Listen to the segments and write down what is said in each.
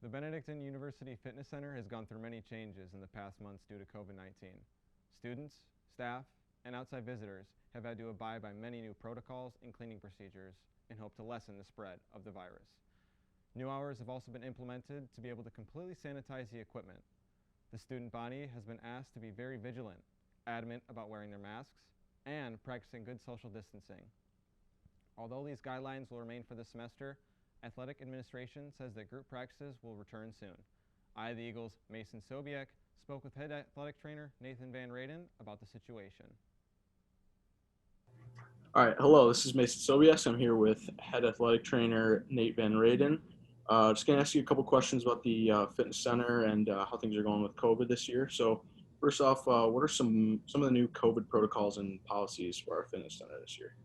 The Benedictine University Fitness Center has gone through many changes in the past months due to COVID-19. Students, staff, and outside visitors have had to abide by many new protocols and cleaning procedures in hope to lessen the spread of the virus. New hours have also been implemented to be able to completely sanitize the equipment. The student body has been asked to be very vigilant, adamant about wearing their masks, and practicing good social distancing. Although these guidelines will remain for this semester, Athletic Administration says that group practices will return soon. I, the Eagles' Mason Sobiesk, spoke with head athletic trainer Nate VanRaden about the situation. All right, hello, this is Mason Sobiesk. I'm here with head athletic trainer Nate VanRaden. Just going to ask you a couple questions about the fitness center and how things are going with COVID this year. So first off, what are some of the new COVID protocols and policies for our fitness center this year?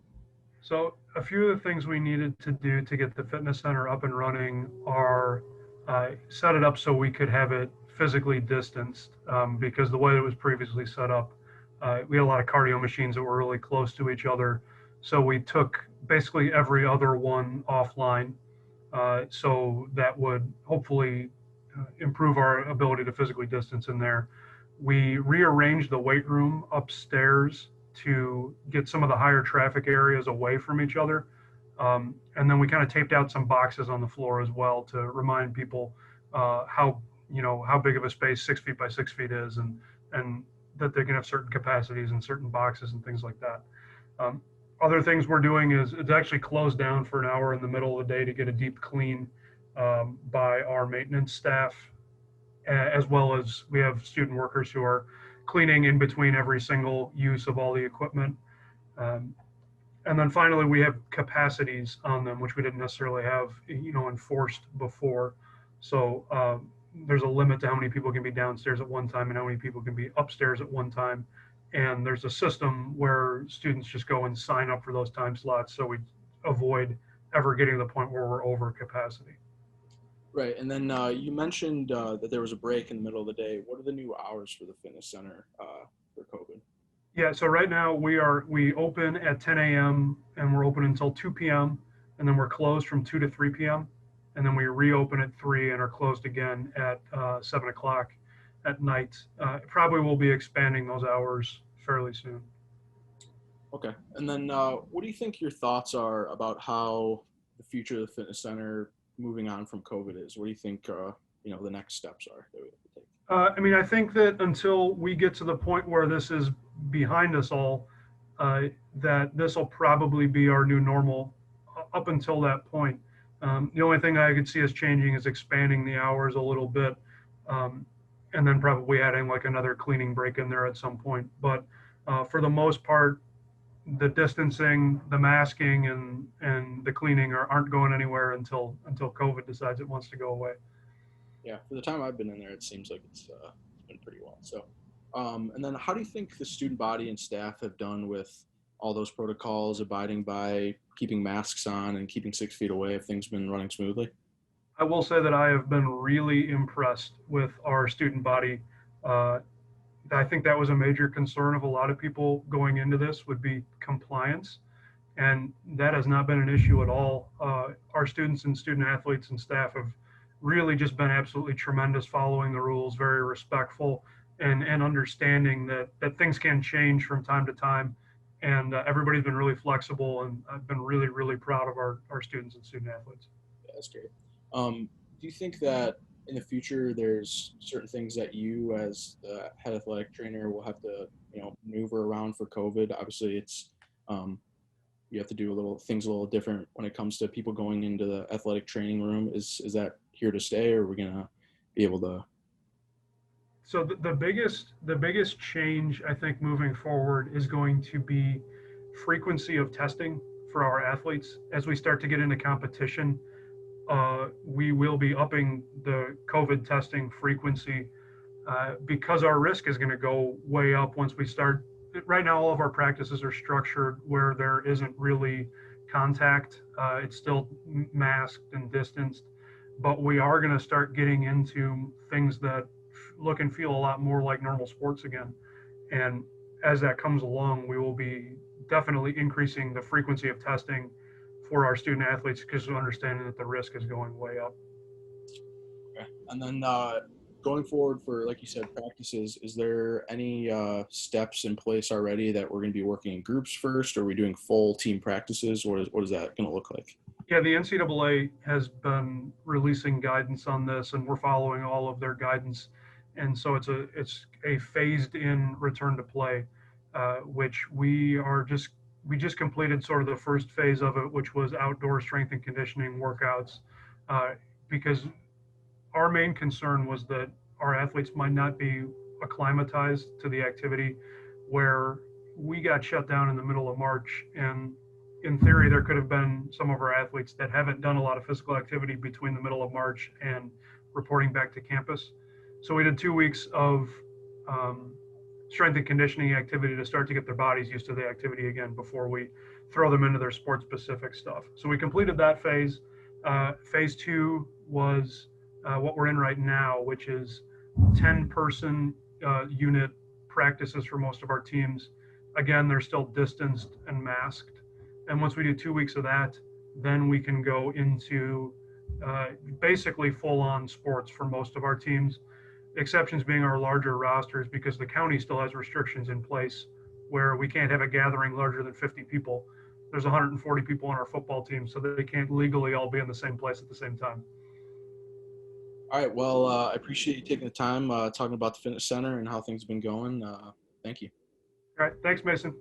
So a few of the things we needed to do to get the fitness center up and running are set it up so we could have it physically distanced because the way it was previously set up, we had a lot of cardio machines that were really close to each other. So we took basically every other one offline. So that would hopefully improve our ability to physically distance in there. We rearranged the weight room upstairs to get some of the higher traffic areas away from each other. And then we kind of taped out some boxes on the floor as well to remind people how big of a space 6 feet by 6 feet is, and that they can have certain capacities in certain boxes and things like that. Other things we're doing is it's actually closed down for an hour in the middle of the day to get a deep clean by our maintenance staff, as well as we have student workers who are cleaning in between every single use of all the equipment. And then finally, we have capacities on them, which we didn't necessarily have, enforced before. So there's a limit to how many people can be downstairs at one time and how many people can be upstairs at one time. And there's a system where students just go and sign up for those time slots, so we avoid ever getting to the point where we're over capacity. Right, and then you mentioned that there was a break in the middle of the day. What are the new hours for the fitness center for COVID? Yeah, so right now we open at 10 a.m. and we're open until 2 p.m. and then we're closed from 2 to 3 p.m. and then we reopen at 3 and are closed again at 7 o'clock at night. Probably will be expanding those hours fairly soon. Okay, and then what do you think your thoughts are about how the future of the fitness center moving on from COVID is? What do you think the next steps are that we have to take? I think that until we get to the point where this is behind us all, that this will probably be our new normal up until that point. The only thing I could see us changing is expanding the hours a little bit, and then probably adding like another cleaning break in there at some point. But for the most part, the distancing, the masking, and the cleaning aren't going anywhere until COVID decides it wants to go away. Yeah, for the time I've been in there, it seems like it's been pretty well. So, and then how do you think the student body and staff have done with all those protocols, abiding by keeping masks on and keeping 6 feet away? Have things been running smoothly? I will say that I have been really impressed with our student body. I think that was a major concern of a lot of people going into this would be compliance. And that has not been an issue at all. Our students and student athletes and staff have really just been absolutely tremendous following the rules, very respectful and understanding that things can change from time to time. And everybody's been really flexible, and I've been really, really proud of our students and student athletes. Yeah, that's great. Do you think that in the future there's certain things that you as the head athletic trainer will have to maneuver around for COVID? Obviously it's you have to do things a little different when it comes to people going into the athletic training room. Is that here to stay, or are we gonna be able to? So the biggest change I think moving forward is going to be frequency of testing for our athletes. As we start to get into competition, we will be upping the COVID testing frequency because our risk is going to go way up once we start. Right now, all of our practices are structured where there isn't really contact. It's still masked and distanced, but we are going to start getting into things that look and feel a lot more like normal sports again. And as that comes along, we will be definitely increasing the frequency of testing for our student athletes because we're understanding that the risk is going way up. Okay. And then going forward for, like you said, practices, is there any steps in place already that we're going to be working in groups first? Or are we doing full team practices? What is that going to look like? Yeah, the NCAA has been releasing guidance on this, and we're following all of their guidance. And so it's a phased in return to play, which we just completed sort of the first phase of it, which was outdoor strength and conditioning workouts, uh, because our main concern was that our athletes might not be acclimatized to the activity, where we got shut down in the middle of March. And in theory, there could have been some of our athletes that haven't done a lot of physical activity between the middle of March and reporting back to campus. So we did 2 weeks of um, strength and conditioning activity to start to get their bodies used to the activity again before we throw them into their sport specific stuff. So we completed that phase. Phase two was what we're in right now, which is 10-person unit practices for most of our teams. Again, they're still distanced and masked. And once we do 2 weeks of that, then we can go into basically full on sports for most of our teams. Exceptions being our larger rosters, because the county still has restrictions in place where we can't have a gathering larger than 50 people. There's 140 people on our football team, so they can't legally all be in the same place at the same time. All right. Well, I appreciate you taking the time talking about the fitness center and how things have been going. Thank you. All right. Thanks, Mason.